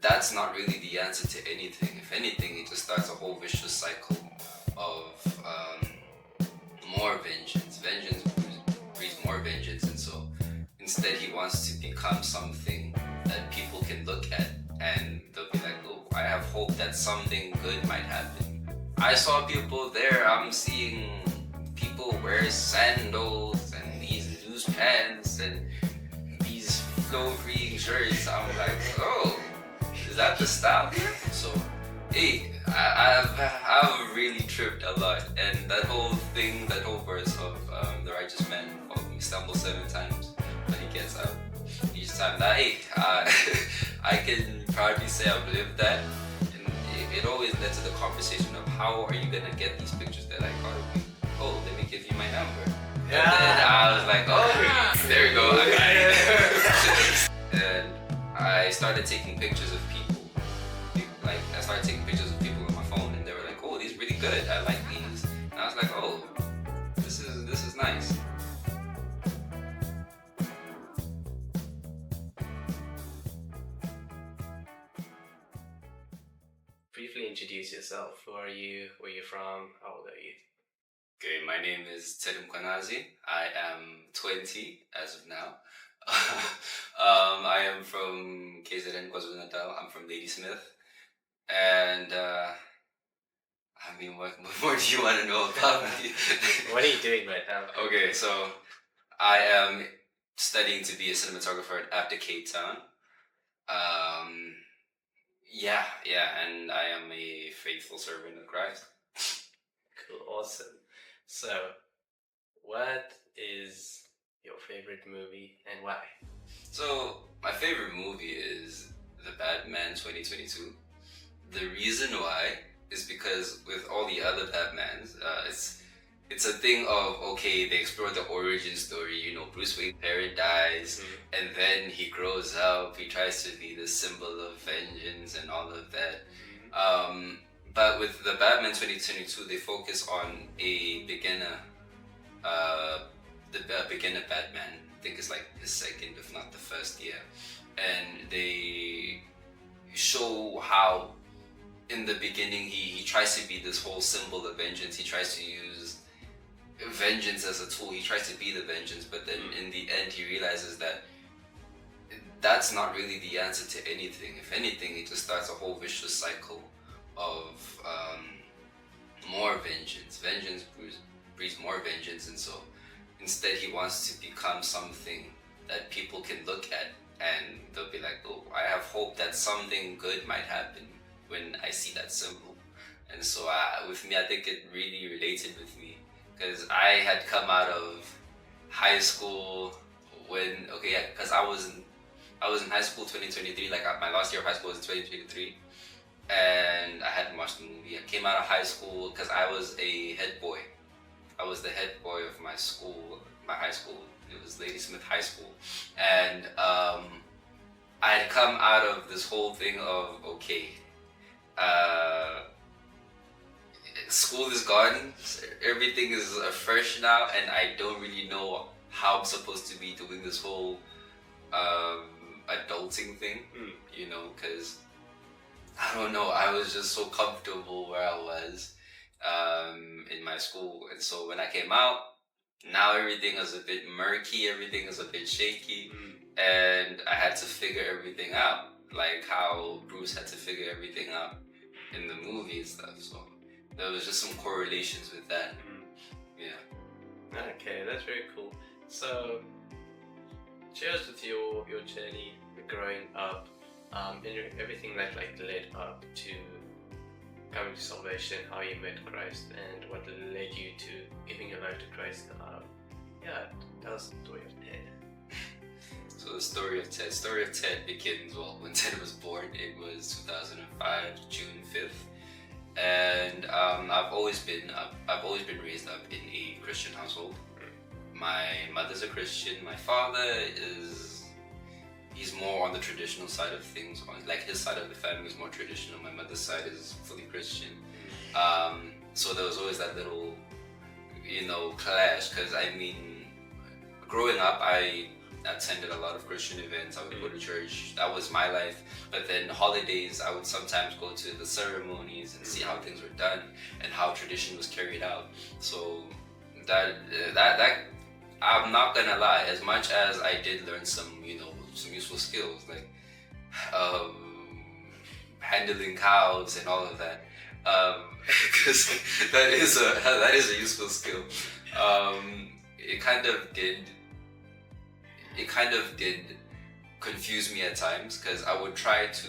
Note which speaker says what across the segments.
Speaker 1: that's not really the answer to anything. If anything, it just starts a whole vicious cycle of more vengeance. Vengeance breeds more vengeance, and so instead he wants to become something that people can look at and they'll be like, oh, I have hope that something good might happen. I saw people there, I'm seeing people wear sandals and these loose pants and these flow-free shirts. I'm like, oh, is that the style here? So, hey, I've really tripped a lot, and that whole thing, that whole verse of the righteous man he stumbles 7 times, but he gets up each time. That hey, I can proudly say I've lived that, and it always led to the conversation of how are you gonna get these pictures that I got of you? Oh, let me give you my number. Yeah. And then I was like, oh, there you go, I got it. And I started taking pictures of people. Like, I started taking pictures of people on my phone, and they were like, oh, these are really good. I like these. And I was like, oh, this is nice.
Speaker 2: Briefly introduce yourself. Who are you? Where are you from? How old are you?
Speaker 1: Okay, my name is Mkhwanazi. I am 20 as of now. I am from KZN, KwaZulu-Natal. I'm from Ladysmith. And, I mean, what more do you want to know about me?
Speaker 2: What are you doing right now?
Speaker 1: Okay, so I am studying to be a cinematographer at Cape Town. Yeah, and I am a faithful servant of Christ.
Speaker 2: Cool, awesome. So, what is your favorite movie and why?
Speaker 1: So, my favorite movie is The Batman 2022. The reason why is because with all the other Batmans, it's a thing of, okay, they explore the origin story, you know, Bruce Wayne's parent dies, and then he grows up, he tries to be the symbol of vengeance and all of that. But with the Batman 2022, they focus on a beginner, the beginner Batman. I think it's like his second, if not the first year. And they show how in the beginning he tries to be this whole symbol of vengeance. He tries to use vengeance as a tool. He tries to be the vengeance, but then in the end he realizes that that's not really the answer to anything. If anything, it just starts a whole vicious cycle of more vengeance. Vengeance breeds more vengeance, and so instead he wants to become something that people can look at and they'll be like, oh, I have hope that something good might happen when I see that symbol. And so with me, I think it really related with me because I had come out of high school when, because I was in high school 2023, like my last year of high school was 2023, and I hadn't watched the movie. I came out of high school because I was a head boy. I was the head boy of my school, my high school. It was Ladysmith High School, and I had come out of this whole thing of, okay, school is gone, everything is fresh now, and I don't really know how I'm supposed to be doing this whole adulting thing, you know, because I don't know, I was just so comfortable where I was in my school. And so when I came out, now everything is a bit murky, everything is a bit shaky, and I had to figure everything out, like how Bruce had to figure everything out in the movie and stuff. So there was just some correlations with that. Yeah.
Speaker 2: Okay, that's very cool. So, share us with your journey growing up, and everything that led up to coming to salvation, how you met Christ, and what led you to giving your life to Christ. Tell us the story of Ted.
Speaker 1: So the story of Ted begins, well, when Ted was born. It was 2005, June 5th, and I've always been raised up in a Christian household. My mother's a Christian. My father he's more on the traditional side of things. Like his side of the family is more traditional. My mother's side is fully Christian. So there was always that little, clash. Because I mean, growing up, I attended a lot of Christian events. I would go to church. That was my life. But then holidays, I would sometimes go to the ceremonies and see how things were done and how tradition was carried out. So that I'm not gonna lie. As much as I did learn some useful skills like handling cows and all of that, because that is a useful skill. It kind of did confuse me at times, because I would try to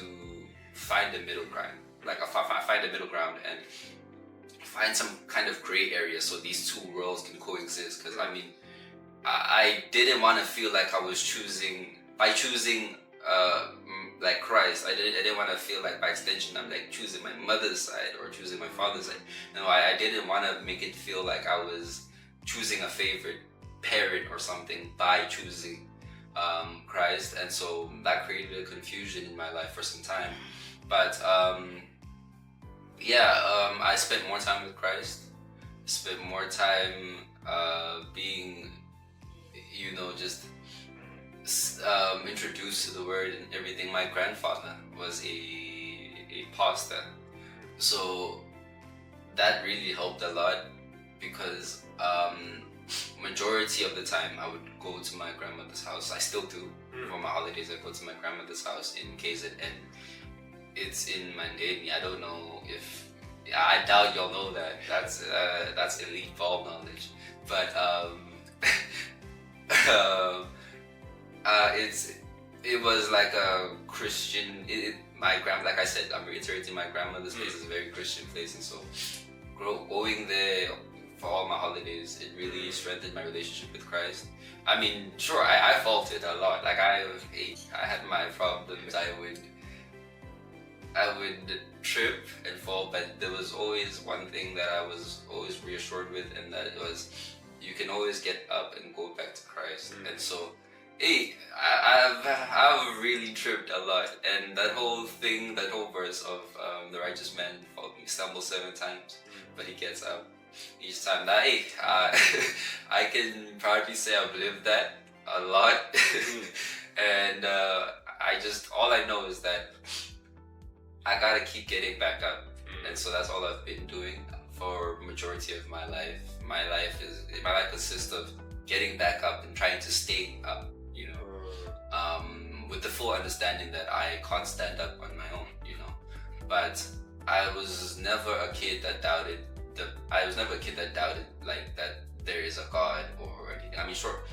Speaker 1: find a middle ground, find a middle ground and find some kind of gray area so these two worlds can coexist. Because I didn't want to feel like I was choosing like Christ. I didn't want to feel like by extension I'm like choosing my mother's side or choosing my father's side. No, I didn't want to make it feel like I was choosing a favorite parent or something by choosing Christ, and so that created a confusion in my life for some time. But I spent more time with Christ, spent more time being just introduced to the word and everything. My grandfather was a pastor, so that really helped a lot, because majority of the time I would go to my grandmother's house. I still do. For my holidays I go to my grandmother's house in KZN. It's in Mandeni. I don't know if I doubt y'all know that. That's elite bulb knowledge. But it was like a Christian. Like I said, I'm reiterating, my grandmother's place is a very Christian place, and so going there for all my holidays, it really strengthened my relationship with Christ. Sure, I faltered a lot. Like I had my problems. I would trip and fall, but there was always one thing that I was always reassured with, and that it was, you can always get up and go back to Christ. And so, I've really tripped a lot, and that whole verse of the righteous man stumbles 7 times, but he gets up each time. That I can proudly say I've lived that a lot. And all I know is that I gotta keep getting back up, and so that's all I've been doing for majority of my life. My life consists of getting back up and trying to stay up, with the full understanding that I can't stand up on my own, But I was never a kid that doubted like that there is a God or anything. Sure.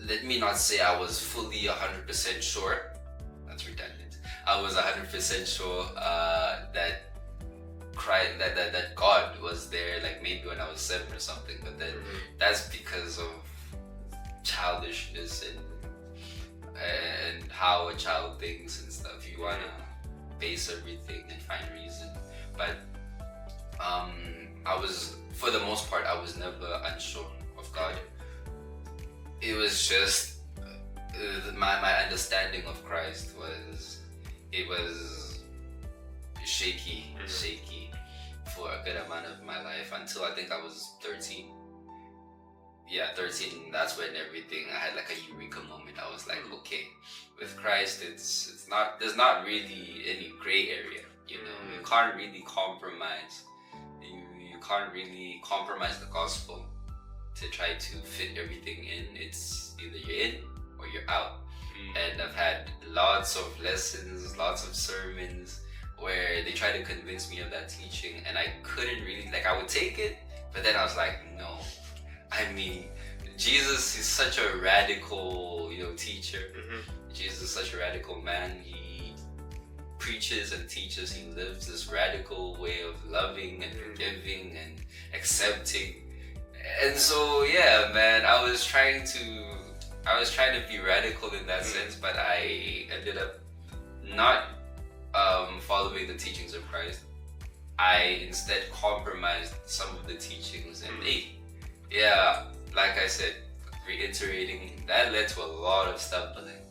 Speaker 1: Let me not say I was fully 100% sure. That's redundant. I was 100% sure that Christ, that God was there, like maybe when I was 7 or something. But then that's because of childishness and how a child thinks and stuff. You wanna base everything and find reason. But for the most part, I was never unsure of God. It was just my understanding of Christ was shaky for a good amount of my life, until I think I was 13. Yeah, 13. That's when I had like a eureka moment. I was like, okay, with Christ, there's not really any gray area. You can't really compromise. You can't really compromise the gospel to try to fit everything in. It's either you're in or you're out. And I've had lots of lessons, lots of sermons where they try to convince me of that teaching, and I couldn't really, I would take it, but then I was like, no. Jesus is such a radical, teacher. Jesus is such a radical man. He preaches and teaches. He lives this radical way of loving and forgiving and accepting. And so, yeah, man, I was trying to be radical in that sense, but I ended up not following the teachings of Christ. I instead compromised some of the teachings, and like I said, reiterating, that led to a lot of stumbling.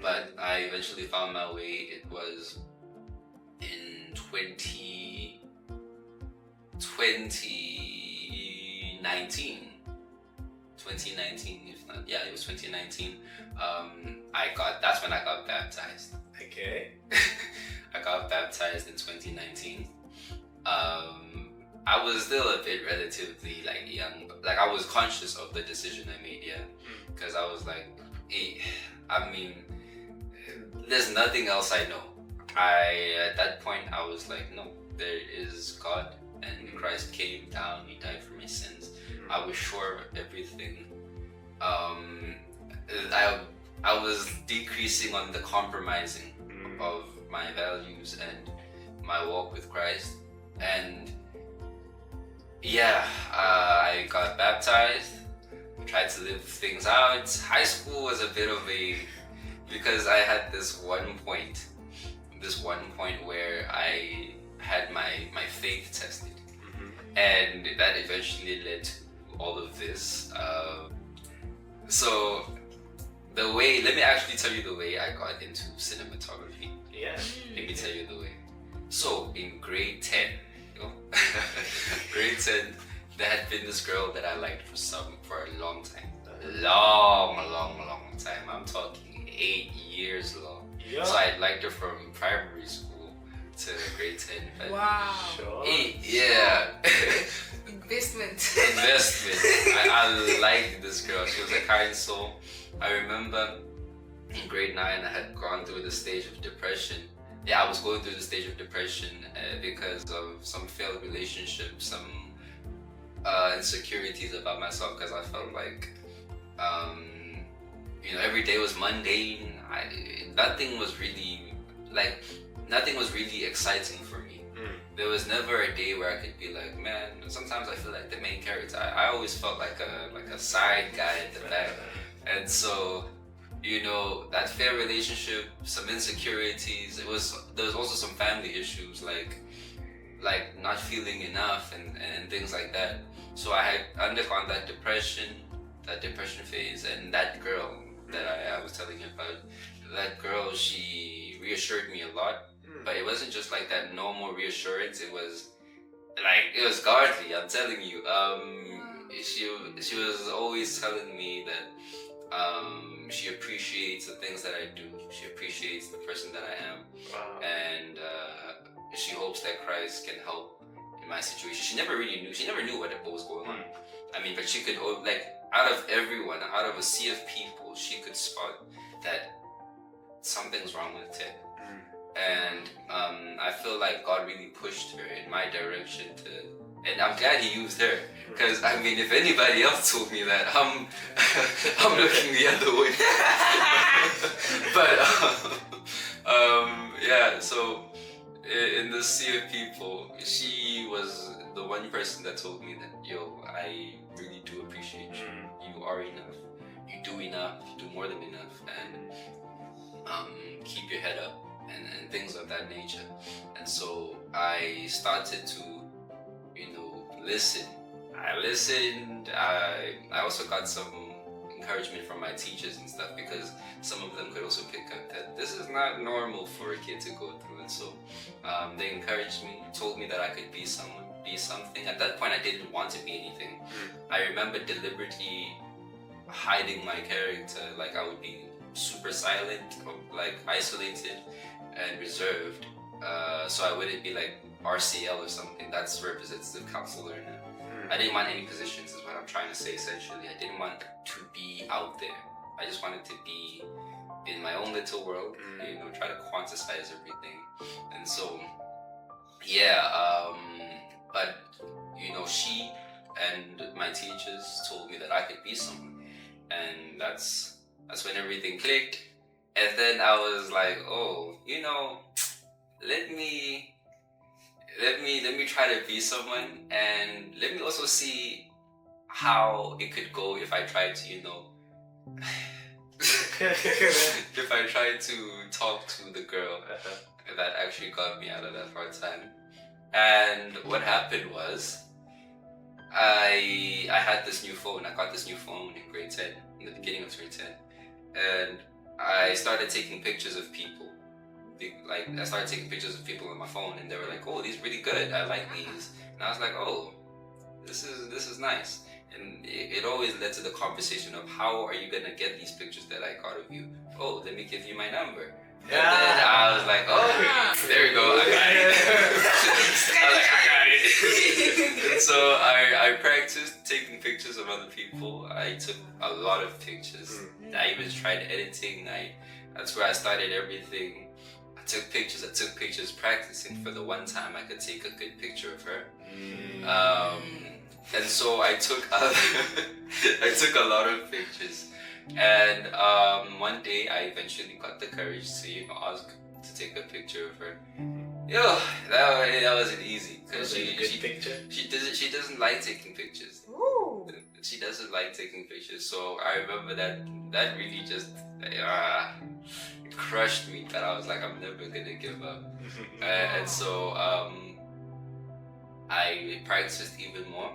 Speaker 1: But I eventually found my way. It was in 2019. 2019, if not, yeah, it was 2019. That's when I got baptized.
Speaker 2: Okay.
Speaker 1: I got baptized in 2019. I was still a bit relatively like young, like I was conscious of the decision I made, yeah, because I was like, I mean, there's nothing else I know. At that point I was like, no, there is God, and Christ came down, he died for my sins. I was sure of everything. I was decreasing on the compromising of my values and my walk with Christ. And yeah, I got baptized, tried to live things out. High school was a bit of because I had this one point where I had my faith tested, and that eventually led to all of this. So let me actually tell you the way I got into cinematography.
Speaker 2: Yeah.
Speaker 1: Let me tell you the way. So in grade 10, grade 10, there had been this girl that I liked for a long time. Long time. I'm talking 8 years long.
Speaker 2: Yeah.
Speaker 1: So I liked her from primary school to grade 10. But
Speaker 3: Wow.
Speaker 2: Sure.
Speaker 1: Yeah.
Speaker 3: Investment.
Speaker 1: I liked this girl. She was a kind soul. I remember in grade 9 I had gone through the stage of depression. Yeah, I was going through the stage of depression because of some failed relationships, some insecurities about myself, because I felt like every day was mundane. Nothing was really exciting for me. There was never a day where I could be like, man, sometimes I feel like the main character. I always felt like a side guy at the back. And so, that failed relationship, some insecurities, there was also some family issues, like not feeling enough and things like that. So I had undergone that depression phase, and that girl that I was telling you about, that girl, she reassured me a lot. But it wasn't just like that normal reassurance, it was godly, I'm telling you. She was always telling me that she appreciates the things that I do. She appreciates the person that I am.
Speaker 2: Wow.
Speaker 1: And she hopes that Christ can help in my situation. She never knew what was going on. I mean, but she could, out of everyone, out of a sea of people, she could spot that something's wrong with Ted. And I feel like God really pushed her in my direction and I'm glad he used her, because I mean, if anybody else told me that, I'm looking the other way. But yeah, so in the sea of people, she was the one person that told me that, yo, I really do appreciate you. You are enough. You do enough. You do more than enough. And keep your head up and things of that nature. And so I started to, listen. I listened. I also got some encouragement from my teachers and stuff, because some of them could also pick up that this is not normal for a kid to go through. And so they encouraged me, told me that I could be someone, be something. At that point I didn't want to be anything. I remember deliberately hiding my character. Like I would be super silent, like isolated and reserved, so I wouldn't be like RCL or something. That's representative counselor. I didn't want any positions, is what I'm trying to say essentially. I didn't want to be out there. I just wanted to be in my own little world, try to quantize everything. And so yeah, but she and my teachers told me that I could be someone, and that's when everything clicked. And then I was like, oh, let me try to be someone, and let me also see how it could go if I tried to, if I tried to talk to the girl that actually got me out of that hard time. And what happened was, I had this new phone. I got this new phone in grade 10, in the beginning of grade 10, and I started taking pictures of people. I started taking pictures of people on my phone, and they were like, "Oh, these are really good. I like these." And I was like, "Oh, this is nice." And it always led to the conversation of how are you gonna get these pictures that I got of you? Oh, let me give you my number. And then I was like, oh, there you go, I got it. I got it. And so I practiced taking pictures of other people. I took a lot of pictures. I even tried editing. That's where I started everything. I took pictures practicing for the one time I could take a good picture of her. And so I took a lot of pictures. And one day I eventually got the courage to ask to take a picture of her. Yo, that wasn't easy because she doesn't like taking pictures.
Speaker 3: Ooh.
Speaker 1: She doesn't like taking pictures. So I remember that really just it crushed me. That I was like, I'm never gonna give up. And so I practiced even more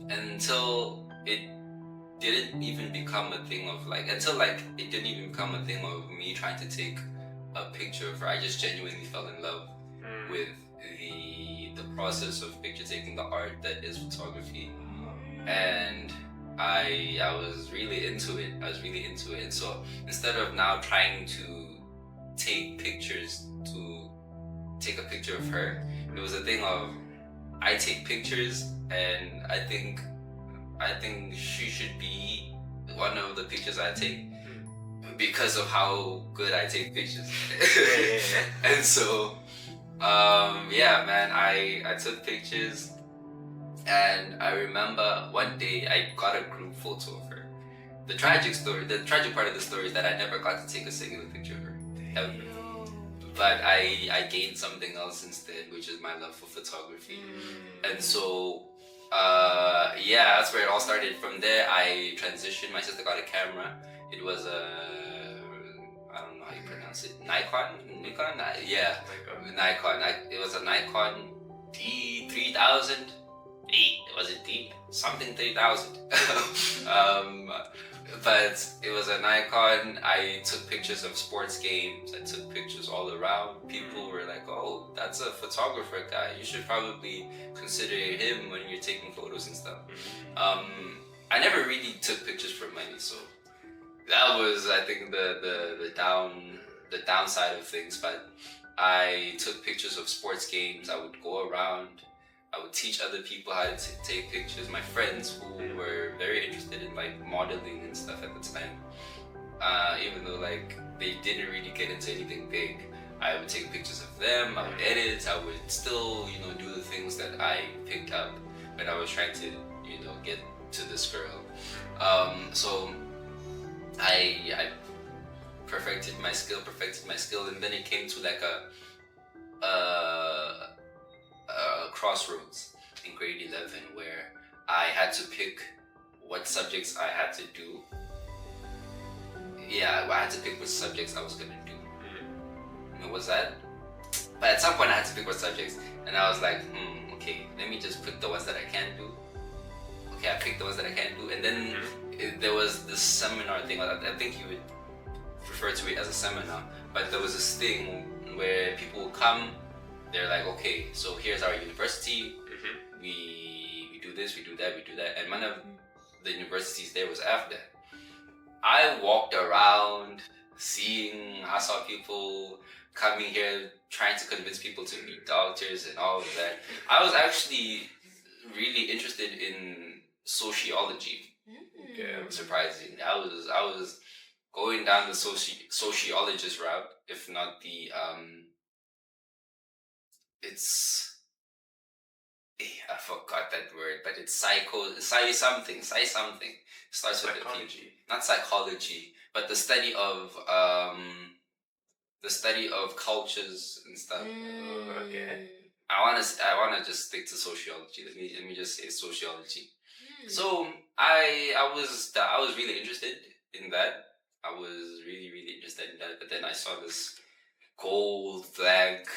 Speaker 1: until it didn't even become a thing of it didn't even become a thing of me trying to take a picture of her. I just genuinely fell in love with the process of picture taking, the art that is photography, and I was really into it. And so instead of now trying to take pictures to take a picture of her, it was a thing of I take pictures, and I think she should be one of the pictures I take because of how good I take pictures. And so, yeah, man, I took pictures, and I remember one day I got a group photo of her. The tragic part of the story is that I never got to take a single picture of her, ever. But I gained something else instead, which is my love for photography. And so, yeah, that's where it all started. From there, I transitioned. My sister got a camera. It was I don't know how you pronounce it, Nikon? Yeah, Nikon. It was a Nikon D3000. Was it D? Something 3000. But it was a Nikon. I took pictures of sports games. I took pictures all around. People were like, oh, that's a photographer guy. You should probably consider him when you're taking photos and stuff. I never really took pictures for money, so that was, I think, the downside of things. But I took pictures of sports games. I would go around. I would teach other people how to take pictures. My friends who were very interested in modeling and stuff at the time, even though they didn't really get into anything big, I would take pictures of them. I would edit. I would still do the things that I picked up when I was trying to get to this girl. So I perfected my skill, and then it came to a crossroads in grade 11 where I had to pick what subjects I had to do. Yeah, I had to pick which subjects I was gonna do. What was that? But at some point I had to pick what subjects, and I was like, okay, let me just pick the ones that I can do. Okay, I picked the ones that I can do, and then there was this seminar thing. I think you would refer to it as a seminar, but there was this thing where people would come. They're like, okay, so here's our university. We do this, we do that, and one of the universities there was after. I walked around I saw people coming here trying to convince people to be doctors and all of that. I was actually really interested in sociology. Surprisingly, I was going down the sociologist route, if not the I forgot that word, but it's something. Starts with
Speaker 2: psychology.
Speaker 1: Not psychology, but the study of cultures and stuff.
Speaker 2: Okay.
Speaker 1: I wanna just stick to sociology. Let me just say sociology. So I was really interested in that. I was really interested in that, but then I saw this gold flag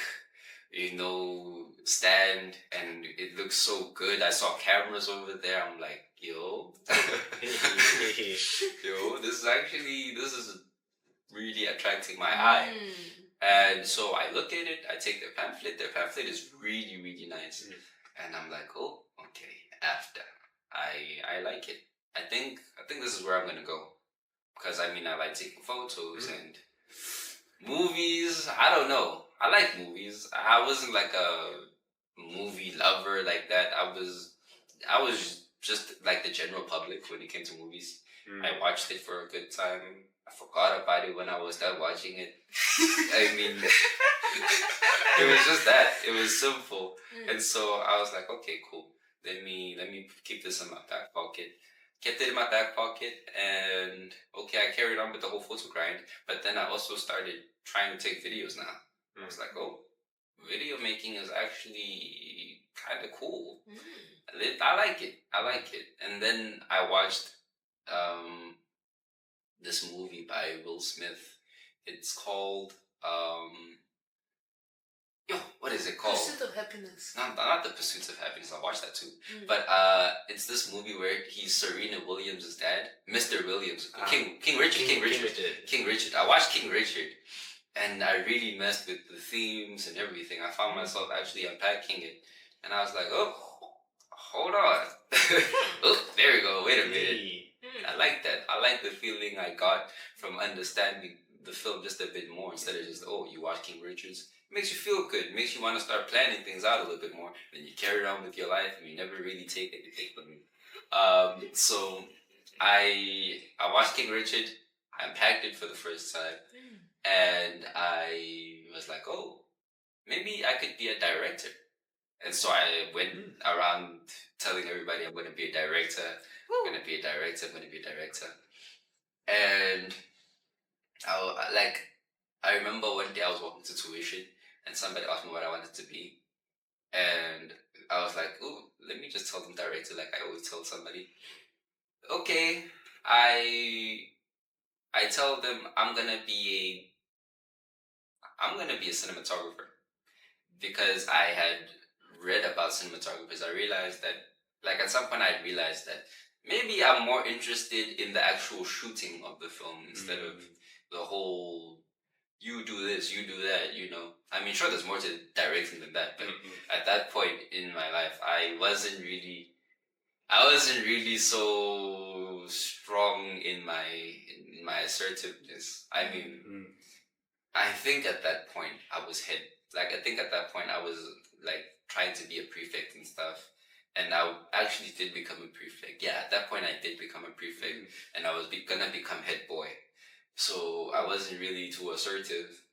Speaker 1: stand, and it looks so good. I saw cameras over there. I'm like, yo, this is really attracting my eye. And so I look at it, I take their pamphlet. Their pamphlet is really nice. And I'm like, oh, okay, after. I like it. I think this is where I'm gonna go because I mean I like taking photos and movies. I don't know. I like movies. I wasn't like a movie lover like that. I was just like the general public when it came to movies. I watched it for a good time. I forgot about it when I was done watching it. I mean, it was just that. It was simple, and so I was like, okay, cool. Let me keep this in my back pocket. Kept it in my back pocket, and okay, I carried on with the whole photo grind. But then I also started trying to take videos now. I was like, oh, video making is actually kind of cool. I like it. I like it. And then I watched this movie by Will Smith. It's called what is it called?
Speaker 3: Pursuit of Happiness.
Speaker 1: Not the Pursuit of Happiness. I watched that too. But it's this movie where he's Serena Williams' dad, Mr. Williams, King Richard. I watched King Richard, and I really messed with the themes and everything. I found myself actually unpacking it, and I was like, oh, hold on. Oh, there we go. Wait a minute. I like that. I like the feeling I got from understanding the film just a bit more instead of just, oh, you watch King Richards. It makes you feel good. It makes you want to start planning things out a little bit more. Then you carry on with your life and you never really take anything from it. So I watched King Richard. I unpacked it for the first time. And I was like, oh, maybe I could be a director. And so I went around telling everybody I'm going to be a director. I'm going to be a director. I'm going to be a director. And I remember one day I was walking to tuition and somebody asked me what I wanted to be. And I was like, oh, let me just tell them director like I always tell somebody. Okay, I tell them I'm gonna be a cinematographer because I had read about cinematographers. I realized that, like at some point, I realized that maybe I'm more interested in the actual shooting of the film instead of the whole you do this, you do that. You know, I mean, sure, there's more to directing than that, but at that point in my life, I wasn't really so strong in my assertiveness. I mean, I think at that point I was like trying to be a prefect and stuff. And I actually did become a prefect. Yeah, at that point I did become a prefect, and I was gonna become head boy. So I wasn't really too assertive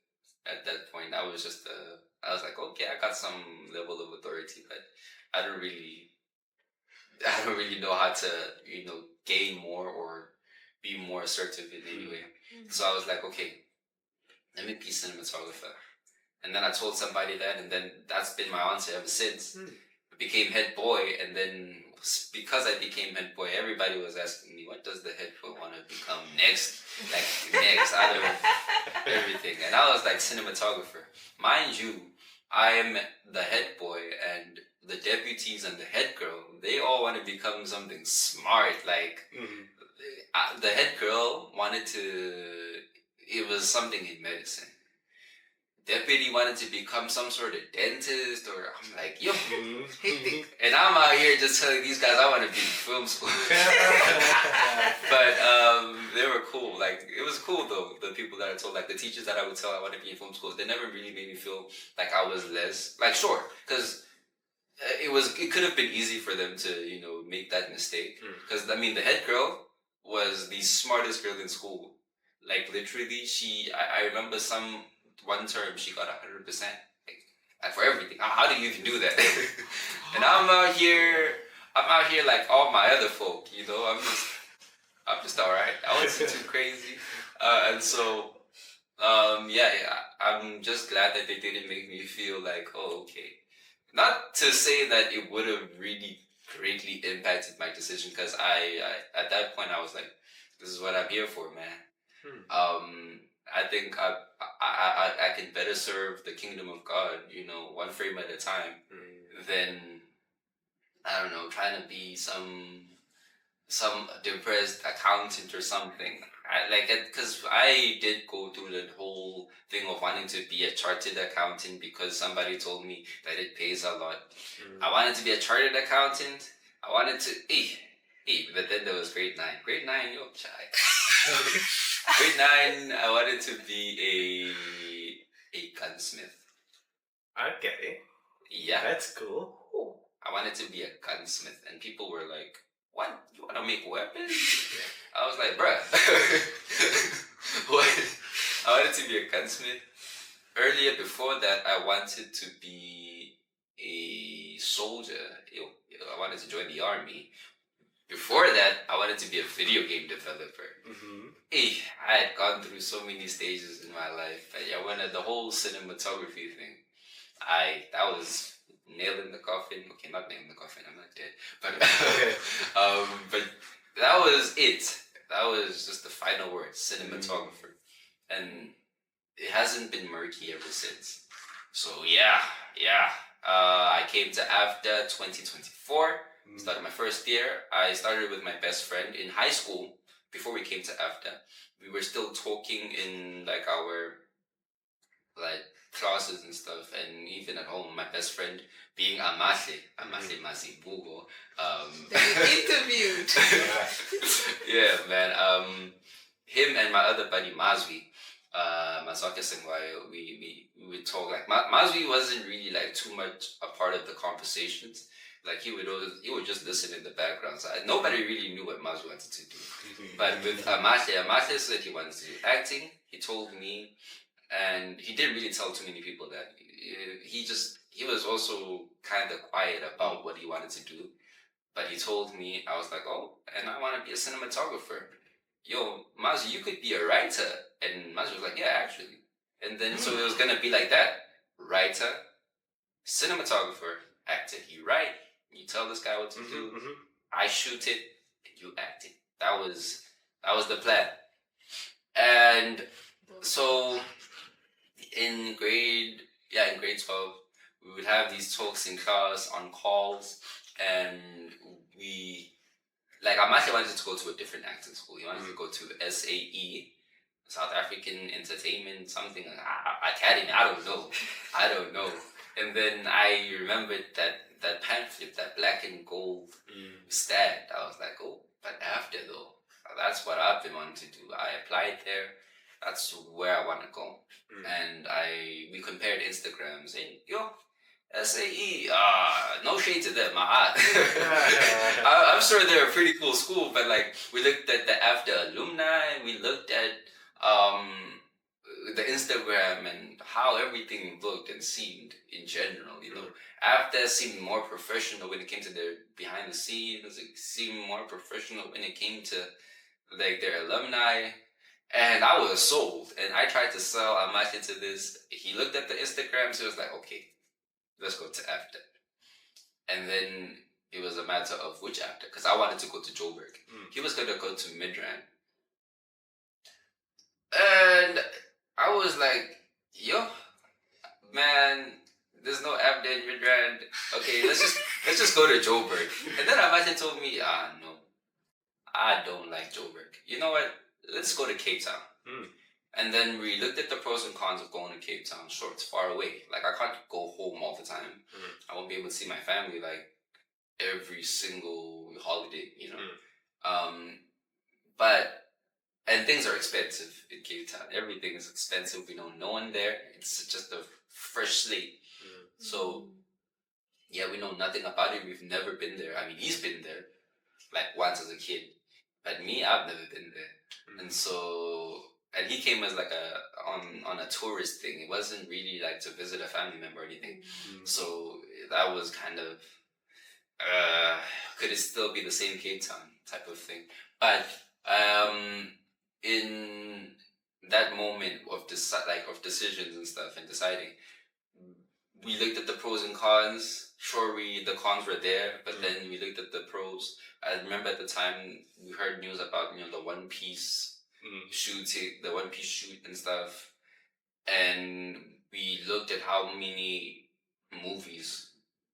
Speaker 1: at that point. I was just I was like, okay, I got some level of authority, but I don't really know how to, gain more or be more assertive in any way. So I was like, okay, let me be cinematographer. And then I told somebody that, and then that's been my answer ever since. I became head boy, and then because I became head boy, everybody was asking me, what does the head boy want to become next? Like, next, out of everything. And I was like, cinematographer. Mind you, I am the head boy, and the deputies and the head girl, they all want to become something smart. Like, the head girl wanted to, it was something in medicine. Deputy wanted to become some sort of dentist, or I'm like, yo. And I'm out here just telling these guys I want to be in film school. But they were cool. Like, it was cool though, the people that I told, like the teachers that I would tell I want to be in film schools, they never really made me feel like I was less, like, sure, because it could have been easy for them to, make that mistake. Because, I mean, the head girl was the smartest girl in school. Like, literally, I remember one term she got 100%. Like for everything. How do you even do that? And I'm out here like all my other folk, I'm just alright. I wasn't too crazy. And so, I'm just glad that they didn't make me feel like, oh, okay. Not to say that it would have really greatly impacted my decision, because I at that point I was like, this is what I'm here for, man. I think I can better serve the kingdom of God, one frame at a time, than, I don't know, trying to be some depressed accountant or something. Because I did go through the whole thing of wanting to be a chartered accountant because somebody told me that it pays a lot. I wanted to be a chartered accountant. I wanted to, Hey, but then there was grade 9. Grade 9, yo, chai. Grade 9, I wanted to be a gunsmith.
Speaker 2: Okay,
Speaker 1: Yeah.
Speaker 2: that's cool.
Speaker 1: I wanted to be a gunsmith, and people were like, "What? You want to make weapons?" I was like, "Bruh, what?" I wanted to be a gunsmith. Earlier, before that, I wanted to be a soldier. I wanted to join the army. Before that, I wanted to be a video game developer. Hey, I had gone through so many stages in my life. I wanted the whole cinematography thing. That was nail in the coffin. Okay, not nail in the coffin. I'm not dead. But but that was it. That was just the final word, cinematographer, and it hasn't been murky ever since. So yeah. I came to AFDA 2024. Started my first year. I started with my best friend in high school. Before we came to AFDA, we were still talking in like our like classes and stuff, and even at home, my best friend being Amahle Masibugo.
Speaker 3: They get interviewed.
Speaker 1: Yeah, man. Him and my other buddy Mazwi, Mazaka Sengwayo, we would talk like Mazwi wasn't really like too much a part of the conversations. Like he would just listen in the background. So nobody really knew what Mazwi wanted to do. But with Amahle said he wanted to do acting. He told me, and he didn't really tell too many people that. He was also kind of quiet about what he wanted to do, but he told me. I was like, oh, and I want to be a cinematographer. Yo, Mazu, you could be a writer. And Mazu was like, yeah, actually. And then so it was gonna be like that: writer, cinematographer, actor. You write, you tell this guy what to do. I shoot it, you act it. That was the plan. And so in grade 12, we would have these talks in class on calls, and we like Amache wanted to go to a different acting school. He wanted to go to SAE, South African Entertainment something Academy. I don't know. And then I remembered that pamphlet, that black and gold stand. I was like, oh, but after though, that's what I've been wanting to do. I applied there. That's where I want to go. And we compared Instagrams, and yo, SAE, no shade to them. I'm sure they're a pretty cool school, but like we looked at the AFDA alumni, we looked at the Instagram and how everything looked and seemed in general. You know, AFDA seemed more professional when it came to their behind the scenes. It seemed more professional when it came to like their alumni. And I was sold, and I tried to sell Amache to this. He looked at the Instagrams, he was like, okay, let's go to AFDA. And then it was a matter of which AFDA, because I wanted to go to Joburg. He was going to go to Midrand. And I was like, yo, man, there's no AFDA in Midrand. Okay, let's just go to Joburg. And then Amache told me, no, I don't like Joburg. You know what? Let's go to Cape Town. And then we looked at the pros and cons of going to Cape Town. Sure, it's far away. Like, I can't go home all the time. I won't be able to see my family, like, every single holiday, you know? And things are expensive in Cape Town. Everything is expensive. We know no one there. It's just a fresh slate. So, yeah, we know nothing about it. We've never been there. I mean, he's been there, like, once as a kid. But me, I've never been there. And so, and he came as like on a tourist thing. It wasn't really like to visit a family member or anything. So that was kind of, could it still be the same Cape Town type of thing? But in that moment of of decisions and stuff and deciding, we looked at the pros and cons. Sure, the cons were there, but then we looked at the pros. I remember at the time we heard news about the One Piece shooting, the One Piece shoot and stuff, and we looked at how many movies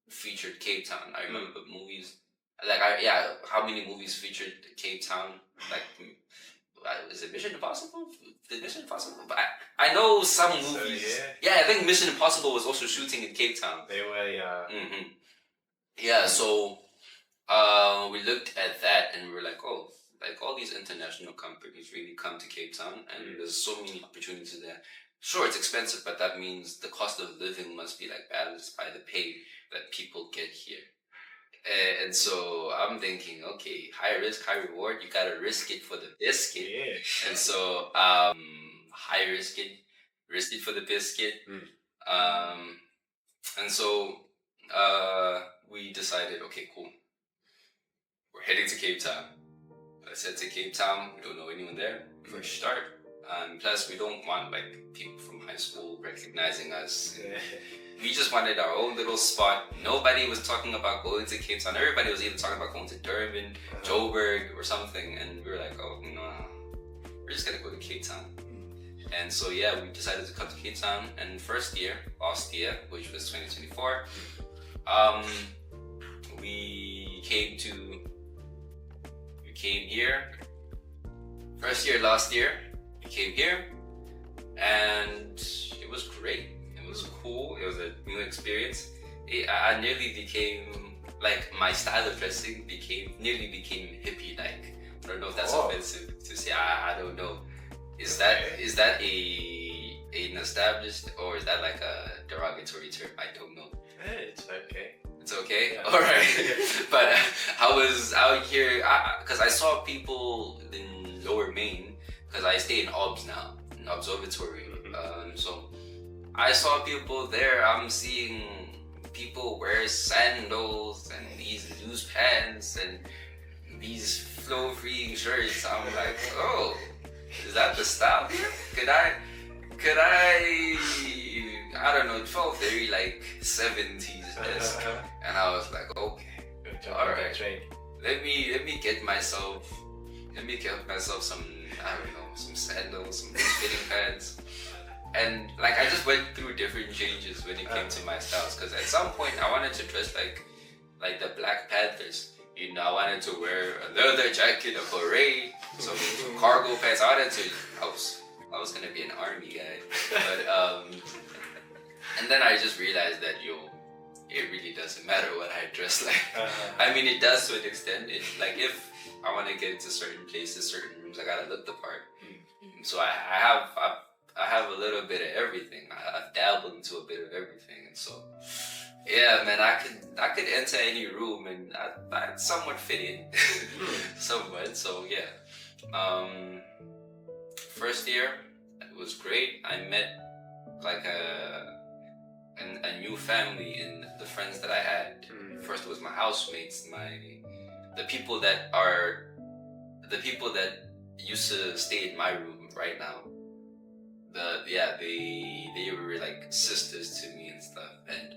Speaker 1: featured Cape Town. I remember movies how many movies featured Cape Town, like. Is it Mission Impossible? Did Mission Impossible? But I know some movies.
Speaker 2: So,
Speaker 1: yeah, I think Mission Impossible was also shooting in Cape Town.
Speaker 2: They were,
Speaker 1: Yeah, so We looked at that and we were like, oh, like all these international companies really come to Cape Town, and there's so many opportunities there. Sure, it's expensive, but that means the cost of living must be like balanced by the pay that people get here. And so I'm thinking, okay, high risk, high reward. You gotta risk it for the biscuit.
Speaker 2: Yeah.
Speaker 1: And so, high risk it for the biscuit. And so, we decided, okay, cool. We're heading to Cape Town. I said to Cape Town, we don't know anyone there. Fresh start. Plus, we don't want like people from high school recognizing us. We just wanted our own little spot. Nobody was talking about going to Cape Town. Everybody was either talking about going to Durban, Joburg, or something. And we were like, oh, no, we're just gonna go to Cape Town. And so, yeah, we decided to come to Cape Town. And last year, which was 2024, we came here. First year, last year, we came here. And it was great. It was cool. It was a new experience. I nearly became, like, my style of dressing nearly became hippie-like. I don't know if that's offensive to say. I don't know. Is that an established, or is that like a derogatory term? I don't know.
Speaker 2: It's okay.
Speaker 1: It's okay?
Speaker 2: Yeah.
Speaker 1: All right. But I was out here, because I saw people in Lower Main, because I stay in OBS now, in Observatory. So I saw people there. I'm seeing people wear sandals and these loose pants and these flow-free shirts. I'm like, oh, is that the style here? Could I don't know, it felt very like 70s-esque. And I was like, okay, alright. Let me get myself some, I don't know, some sandals, some fitting pants. And like I just went through different changes when it came to my styles, because at some point I wanted to dress like the Black Panthers. You know, I wanted to wear a leather jacket, a beret, some cargo pants. I was gonna be an army guy, but and then I just realized that it really doesn't matter what I dress like. I mean, it does to an extent. It, like, if I want to get into certain places, certain rooms, I gotta look the part. So I have a little bit of everything. I've dabbled into a bit of everything, and so yeah, man, I could enter any room and I'd somewhat fit in, somewhat. So yeah, first year it was great. I met like a new family in the friends that I had. First was my housemates, the people that used to stay in my room right now. They were like sisters to me and stuff, and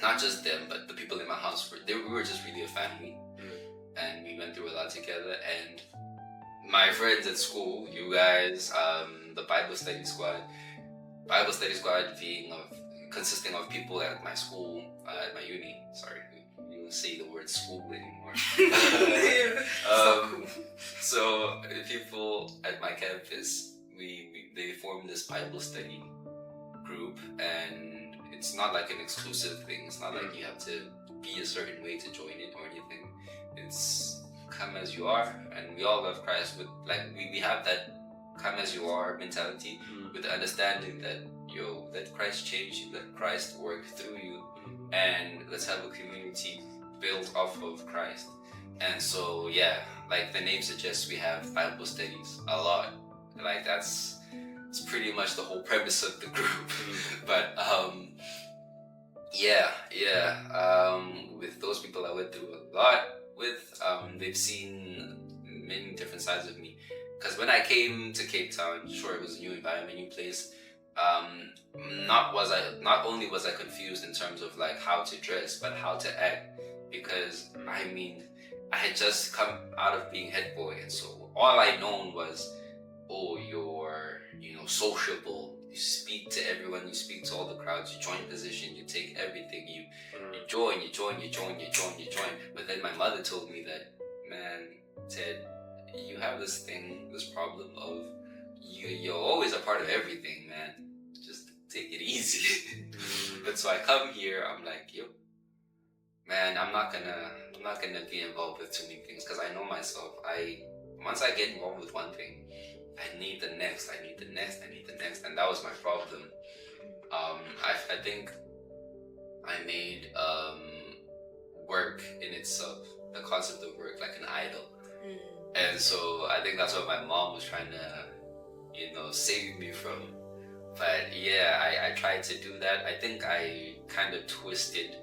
Speaker 1: not just them, but the people in my house we were just really a family, and we went through a lot together. And my friends at school, you guys, the Bible study squad being consisting of people at my school, at my uni. Sorry, we don't say the word school anymore. So people at my campus, they formed this Bible study group, and it's not like an exclusive thing. It's not like you have to be a certain way to join it or anything. It's come as you are, and we all love Christ. With like we have that come as you are mentality, with the understanding that let Christ change you, let Christ work through you, and let's have a community built off of Christ. And so yeah, like the name suggests, we have Bible studies a lot. Like it's pretty much the whole premise of the group. But with those people I went through a lot with, they've seen many different sides of me. Because when I came to Cape Town, sure, it was a new environment, new place. Not only was I confused in terms of like how to dress, but how to act. Because I mean, I had just come out of being head boy, and so all I known was, oh, you're sociable. You speak to everyone. You speak to all the crowds. You join position. You take everything. You join. But then my mother told me that, man, Ted, you have this problem of you're always a part of everything, man. Just take it easy. And so I come here. I'm like, yo, man, I'm not gonna be involved with too many things because I know myself. Once I get involved with one thing, I need the next, I need the next, I need the next, and that was my problem. I think I made work in itself, the concept of work, like an idol. And so I think that's what my mom was trying to, save me from. But yeah, I tried to do that. I think I kind of twisted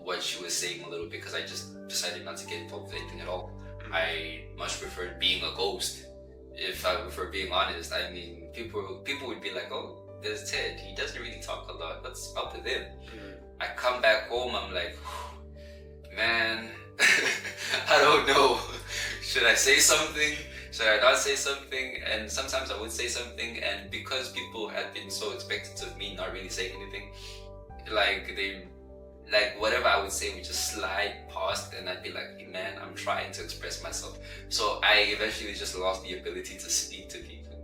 Speaker 1: what she was saying a little bit because I just decided not to get involved with anything at all. I much preferred being a ghost. If we're being honest, I mean, people would be like, oh, there's Ted. He doesn't really talk a lot. What's up with him? I come back home, I'm like, man, I don't know. Should I say something? Should I not say something? And sometimes I would say something, and because people had been so expectant of me not really saying anything, like whatever I would say would just slide past, and I'd be like, hey, man, I'm trying to express myself. So I eventually just lost the ability to speak to people.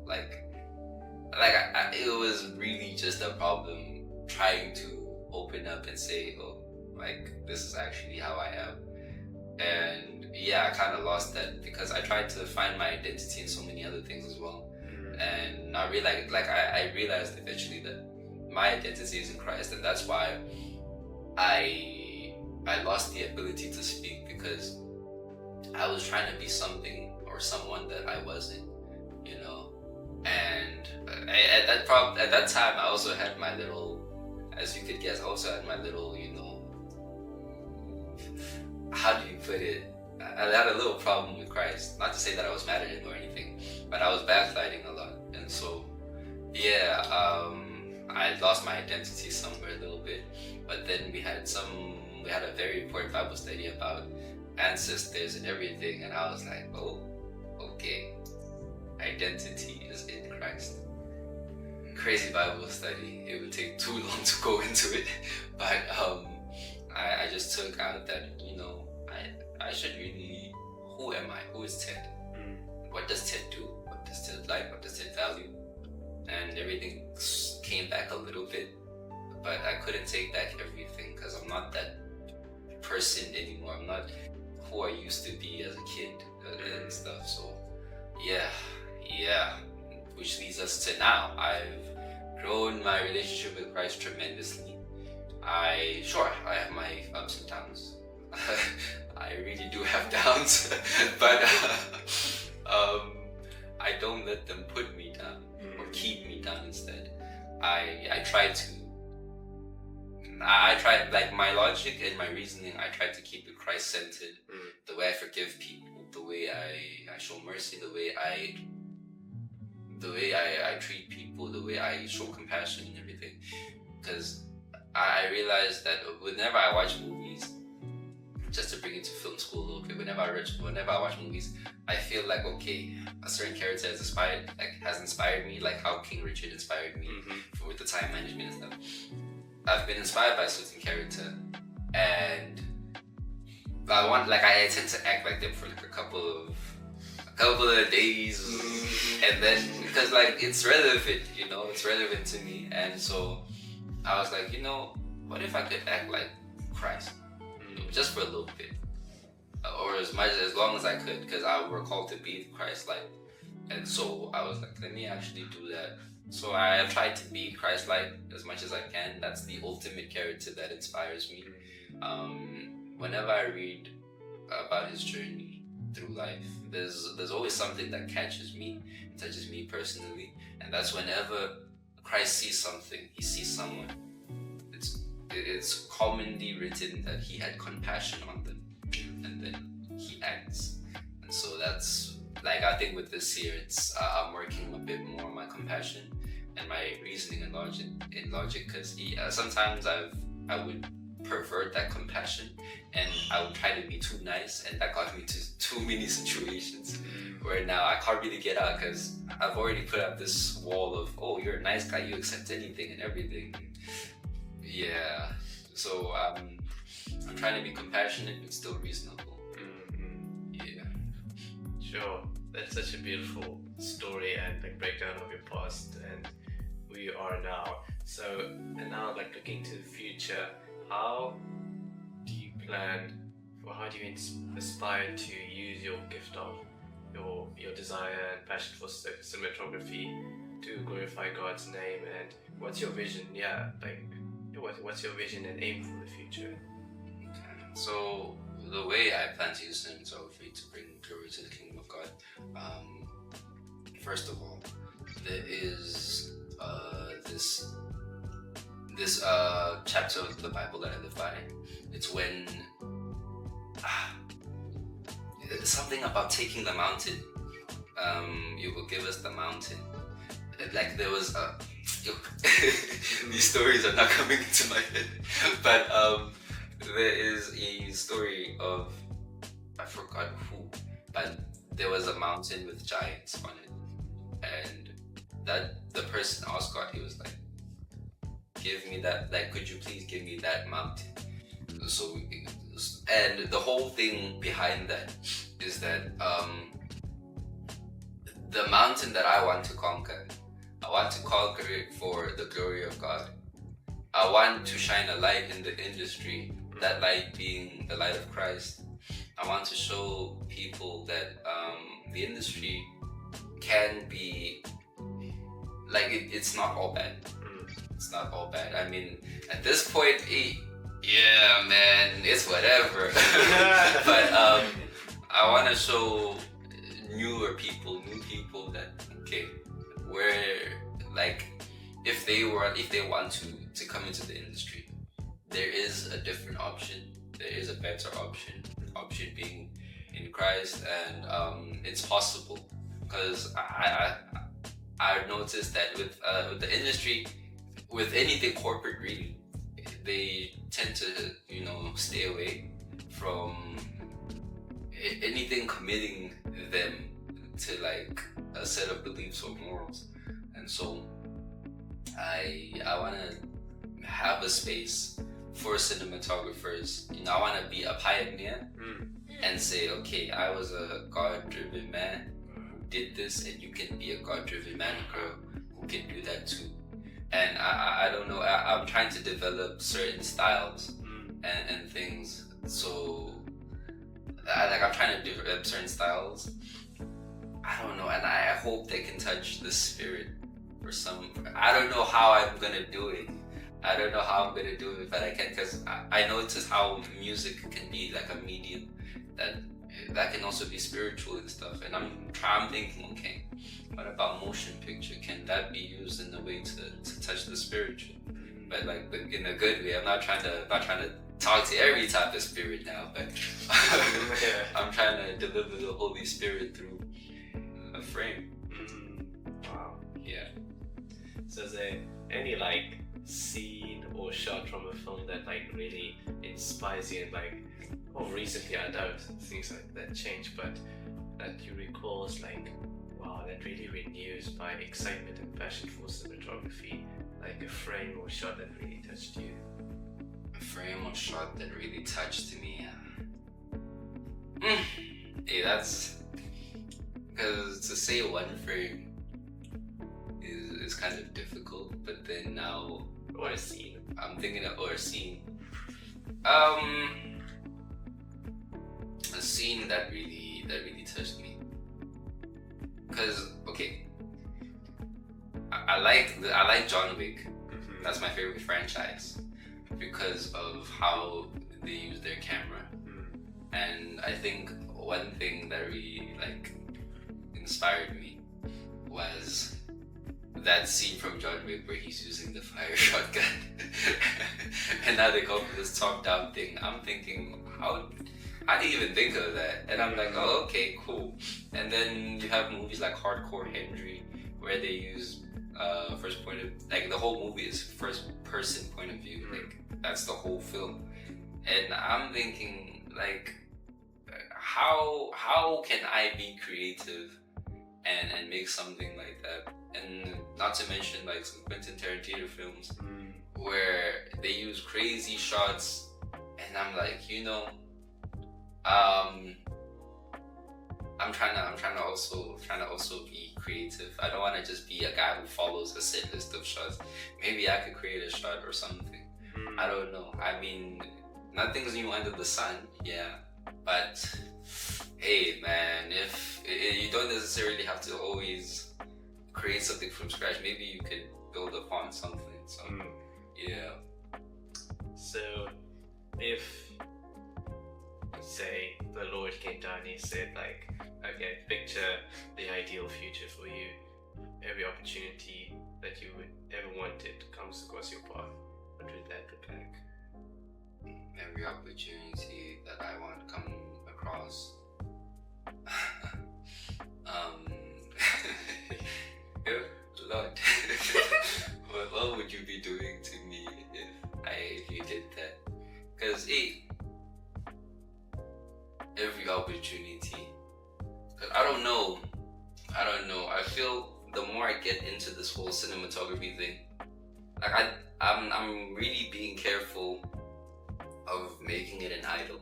Speaker 1: It was really just a problem trying to open up and say, oh, like, this is actually how I am. And yeah, I kind of lost that because I tried to find my identity in so many other things as well. And I realized, I realized eventually that my identity is in Christ, and that's why I lost the ability to speak, because I was trying to be something or someone that I wasn't, And at that time, I also had my little, as you could guess, I also had my little, how do you put it? I had a little problem with Christ. Not to say that I was mad at him or anything, but I was backsliding a lot. And so, yeah, I lost my identity somewhere a little bit. But then we had a very important Bible study about ancestors and everything. And I was like, oh, okay. Identity is in Christ. Crazy Bible study. It would take too long to go into it. But I just took out that, I should really, who am I? Who is Ted? What does Ted do? What does Ted like? What does Ted value? And everything came back a little bit, but I couldn't take back everything because I'm not that person anymore. I'm not who I used to be as a kid and stuff. So yeah. Which leads us to now. I've grown my relationship with Christ tremendously. I have my ups and downs. I really do have downs, but I don't let them put me down or keep me down. Instead, I try, like, my logic and my reasoning, I try to keep it Christ-centered. The way I forgive people, the way I show mercy, the way I treat people, the way I show compassion and everything. Because I realized that whenever I watch movies, just to bring it to film school a little bit, whenever I watch movies, I feel like, okay, a certain character has inspired me, like how King Richard inspired me with the time management and stuff. I've been inspired by a certain character, and I tend to act like them for like a couple of days, and then because it's relevant, it's relevant to me, and so I was like, what if I could act like Christ, just for a little bit, or as long as I could, because I were called to be Christ-like, and so I was like, let me actually do that. So I tried to be Christ-like as much as I can. That's the ultimate character that inspires me. Whenever I read about his journey through life, there's always something that touches me personally, and that's whenever Christ sees something, he sees someone. It's commonly written that he had compassion on them, and then he acts. And so that's I think with this here, it's I'm working a bit more on my compassion and my reasoning and logic, because sometimes I would pervert that compassion, and I would try to be too nice, and that got me to too many situations where now I can't really get out, because I've already put up this wall of, oh, you're a nice guy, you accept anything and everything. Yeah, so I'm trying to be compassionate but still reasonable. Yeah.
Speaker 2: Sure, that's such a beautiful story and breakdown of your past and who you are now. So, and now looking to the future, how do you and how do you aspire to use your gift of your desire and passion for cinematography to glorify God's name, and what's your vision? Yeah, like what's your vision and aim for the future?
Speaker 1: So the way I plan to use cinematography to bring glory to the kingdom of God, first of all, there is this chapter of the Bible that I live by. It's when it's something about taking the mountain. You will give us the mountain. Like there was these stories are not coming into my head, but there is a story of, I forgot who, but there was a mountain with giants on it, and that the person asked God, he was like, give me that, like, could you please give me that mountain? So, and the whole thing behind that is that the mountain that I want to conquer it for the glory of God. I want to shine a light in the industry, that light being the light of Christ. I want to show people that the industry can be, like, it's not all bad. It's not all bad. I mean, at this point, yeah, man, it's whatever. But I want to show new people that, okay, where, like, if they want to come into the industry, there is a different option. There is a better option being in Christ, and it's possible. Because I've noticed that with the industry, with anything corporate, really, they tend to, stay away from anything committing them to, like, a set of beliefs or morals. And so I want to have a space for cinematographers. I want to be a pioneer and say, okay, I was a God-driven man who did this, and you can be a God-driven man or girl who can do that too. And I don't know, I'm trying to develop certain styles and things. So I'm trying to develop certain styles. I don't know, and I hope they can touch the spirit for some. I don't know how I'm gonna do it. But I can, because I notice how music can be like a medium that can also be spiritual and stuff. And I'm thinking, okay, what about motion picture? Can that be used in a way to touch the spiritual? But like in a good way. I'm not trying to talk to every type of spirit now, but I'm trying to deliver the Holy Spirit through a frame.
Speaker 2: Wow.
Speaker 1: Yeah.
Speaker 2: So is there any like scene or shot from a film that like really inspires you, and like, recently I doubt things like that change, but that you recall is like, wow, that really renews my excitement and passion for cinematography, like a frame or shot that really touched you?
Speaker 1: A frame or shot that really touched me. Hey, that's because to say one frame is kind of difficult, but then now,
Speaker 2: Or a scene.
Speaker 1: I'm thinking of, or a scene. A scene that really touched me. Cause okay, I like John Wick. That's my favorite franchise because of how they use their camera. And I think one thing that really like inspired me was that scene from John Wick where he's using the fire shotgun. And now they go for this top-down thing. I'm thinking, how do you even think of that? And I'm like, oh, okay, cool. And then you have movies like Hardcore Henry where they use first point of, like, the whole movie is first person point of view. Like, that's the whole film. And I'm thinking, like, how can I be creative and make something like that? And not to mention like some Quentin Tarantino films where they use crazy shots, and I'm like, I'm trying to also be creative. I don't want to just be a guy who follows a set list of shots. Maybe I could create a shot or something. I don't know. I mean, nothing's new under the sun, yeah. But hey, man, if you don't necessarily have to always create something from scratch, maybe you could build upon something. So yeah.
Speaker 2: So, if say the Lord came down and he said, like, okay, picture the ideal future for you. Every opportunity that you would ever wanted comes across your path. What would that look like?
Speaker 1: Every opportunity that I want come across. Lord, what would you be doing to me if you did that? Because every opportunity. Cause I don't know. I feel the more I get into this whole cinematography thing, like I'm really being careful of making it an idol.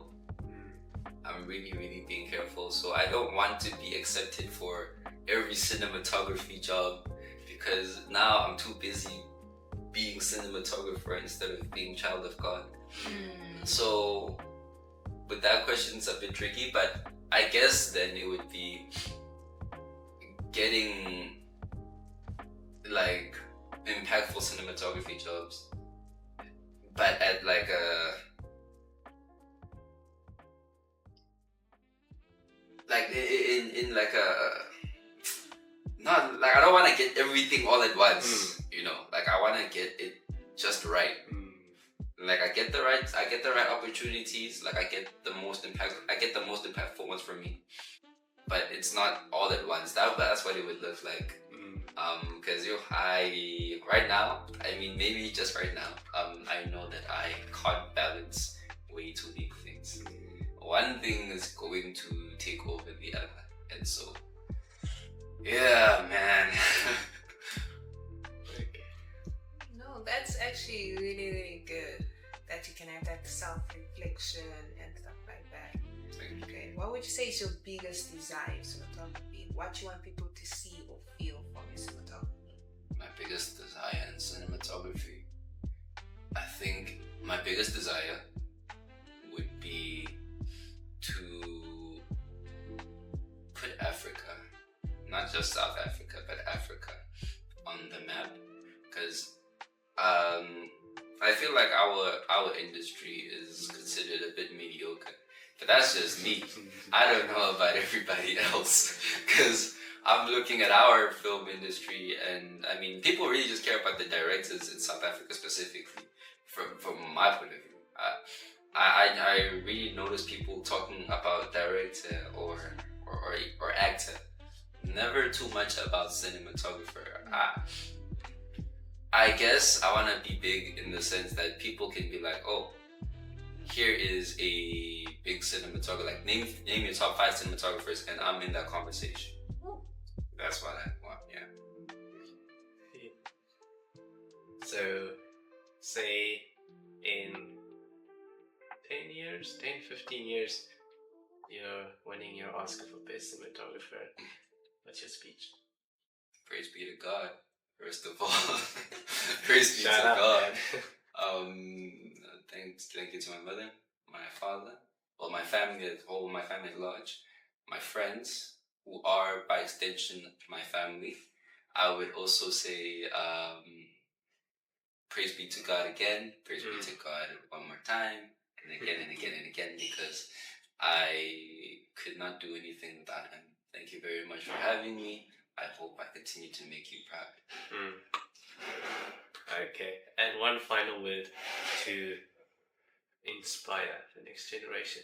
Speaker 1: I'm really being careful. So I don't want to be accepted for every cinematography job because now I'm too busy being cinematographer instead of being child of God. So with that question, it's a bit tricky, but I guess then it would be getting like impactful cinematography jobs, but at like in like a not like I don't want to get everything all at once, you know. Like I want to get it just right. Like I get the right opportunities. Like I get the most impactful ones for me. But it's not all at once. That's what it would look like. Because right now, I mean maybe just right now, I know that I can't balance way too big things. One thing is going to take over the other, and so yeah, man.
Speaker 3: No, that's actually really good that you can have that self-reflection and stuff like that. Okay, what would you say is your biggest desire in cinematography? What you want people to see or feel from your cinematography?
Speaker 1: My biggest desire in cinematography, I think my biggest desire would be to put Africa, not just South Africa, but Africa on the map, because I feel like our industry is considered a bit mediocre. But that's just me. I don't know about everybody else, because I'm looking at our film industry, and I mean, people really just care about the directors in South Africa specifically. From my point of view, I really notice people talking about director or actor, never too much about cinematographer. I guess I want to be big in the sense that people can be like, oh, here is a big cinematographer. Like name your top 5 cinematographers, and I'm in that conversation. That's what I want. Yeah.
Speaker 2: So, say in 15 years, you're winning your Oscar for Best Cinematographer. What's your speech?
Speaker 1: Praise be to God, first of all. Praise be to God. Thank you to my mother, my father, well, my family as whole, my family at large, my friends, who are by extension my family. I would also say, praise be to God again, praise be to God one more time, and again and again and again, because I could not do anything without him. Thank you very much for having me. I hope I continue to make you proud.
Speaker 2: Okay, and one final word to inspire the next generation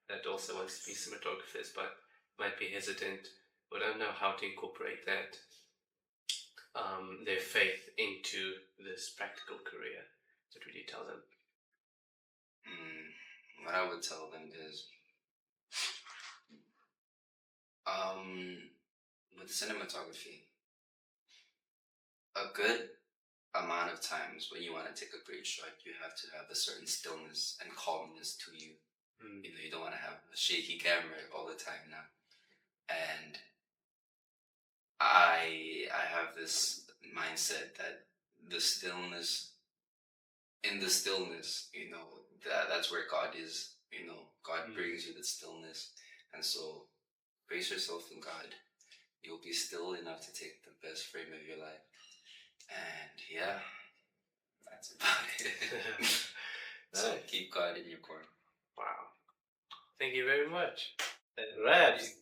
Speaker 2: that also wants to be cinematographers but might be hesitant or don't know how to incorporate that their faith into this practical career. What would you tell them?
Speaker 1: What I would tell them is, with cinematography, a good amount of times when you want to take a great shot, you have to have a certain stillness and calmness to you. You know, you don't want to have a shaky camera all the time now. And I have this mindset that the stillness in the stillness, that's where God is. God brings you the stillness, and so brace yourself in God. You'll be still enough to take the best frame of your life. And yeah, that's about it. So
Speaker 2: Nice.
Speaker 1: keep God in your corner.
Speaker 2: Wow. Thank you very much. And raps.